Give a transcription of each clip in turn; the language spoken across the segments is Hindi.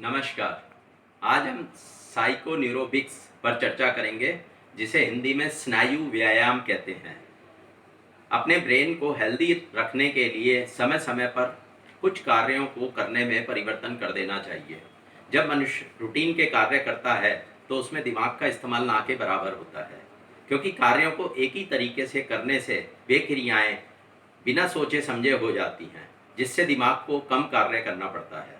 नमस्कार। आज हम साइकोन्यूरोबिक्स पर चर्चा करेंगे, जिसे हिंदी में स्नायु व्यायाम कहते हैं। अपने ब्रेन को हेल्दी रखने के लिए समय समय पर कुछ कार्यों को करने में परिवर्तन कर देना चाहिए। जब मनुष्य रूटीन के कार्य करता है तो उसमें दिमाग का इस्तेमाल ना के बराबर होता है, क्योंकि कार्यों को एक ही तरीके से करने से वे क्रियाएं बिना सोचे समझे हो जाती हैं, जिससे दिमाग को कम कार्य करना पड़ता है।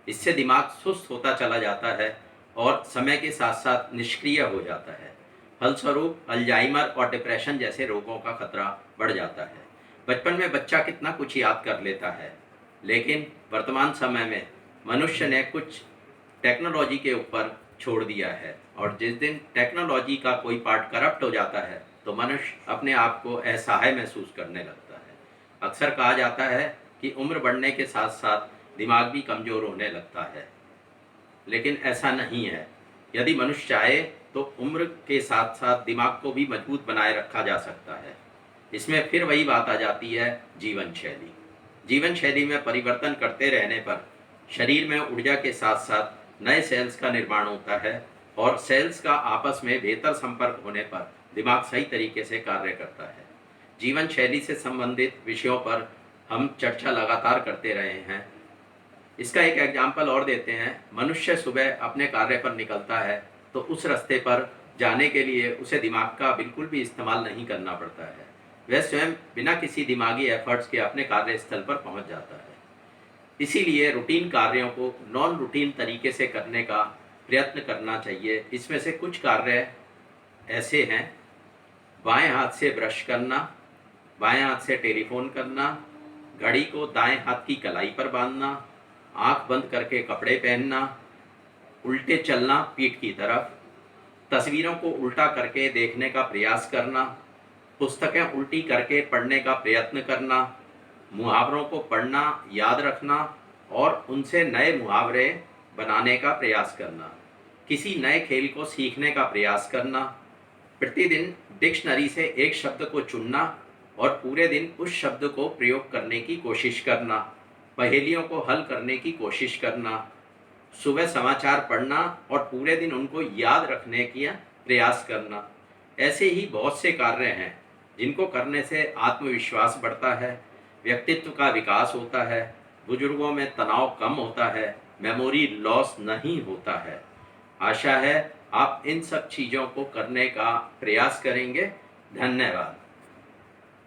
इससे दिमाग सुस्त होता चला जाता है और समय के साथ साथ निष्क्रिय हो जाता है। फलस्वरूप अल्जाइमर और डिप्रेशन जैसे रोगों का खतरा बढ़ जाता है। बचपन में बच्चा कितना कुछ याद कर लेता है, लेकिन वर्तमान समय में मनुष्य ने कुछ टेक्नोलॉजी के ऊपर छोड़ दिया है, और जिस दिन टेक्नोलॉजी का कोई पार्ट करप्ट हो जाता है तो मनुष्य अपने आप को असहाय महसूस करने लगता है। अक्सर कहा जाता है कि उम्र बढ़ने के साथ साथ दिमाग भी कमज़ोर होने लगता है, लेकिन ऐसा नहीं है। यदि मनुष्य चाहे तो उम्र के साथ साथ दिमाग को भी मजबूत बनाए रखा जा सकता है। इसमें फिर वही बात आ जाती है, जीवन शैली। जीवन शैली में परिवर्तन करते रहने पर शरीर में ऊर्जा के साथ साथ नए सेल्स का निर्माण होता है, और सेल्स का आपस में बेहतर संपर्क होने पर दिमाग सही तरीके से कार्य करता है। जीवन शैली से संबंधित विषयों पर हम चर्चा लगातार करते रहे हैं। इसका एक एग्जाम्पल और देते हैं। मनुष्य सुबह अपने कार्य पर निकलता है तो उस रास्ते पर जाने के लिए उसे दिमाग का बिल्कुल भी इस्तेमाल नहीं करना पड़ता है। वह स्वयं बिना किसी दिमागी एफर्ट्स के अपने कार्यस्थल पर पहुंच जाता है। इसीलिए रूटीन कार्यों को नॉन रूटीन तरीके से करने का प्रयत्न करना चाहिए। इसमें से कुछ कार्य ऐसे हैं: बाएं हाथ से ब्रश करना, बाएं हाथ से टेलीफोन करना, घड़ी को दाएं हाथ की कलाई पर बांधना, आंख बंद करके कपड़े पहनना, उल्टे चलना पीठ की तरफ, तस्वीरों को उल्टा करके देखने का प्रयास करना, पुस्तकें उल्टी करके पढ़ने का प्रयत्न करना, मुहावरों को पढ़ना, याद रखना और उनसे नए मुहावरे बनाने का प्रयास करना, किसी नए खेल को सीखने का प्रयास करना, प्रतिदिन डिक्शनरी से एक शब्द को चुनना और पूरे दिन उस शब्द को प्रयोग करने की कोशिश करना, पहेलियों को हल करने की कोशिश करना, सुबह समाचार पढ़ना और पूरे दिन उनको याद रखने का प्रयास करना। ऐसे ही बहुत से कार्य हैं जिनको करने से आत्मविश्वास बढ़ता है, व्यक्तित्व का विकास होता है, बुजुर्गों में तनाव कम होता है, मेमोरी लॉस नहीं होता है। आशा है आप इन सब चीज़ों को करने का प्रयास करेंगे। धन्यवाद।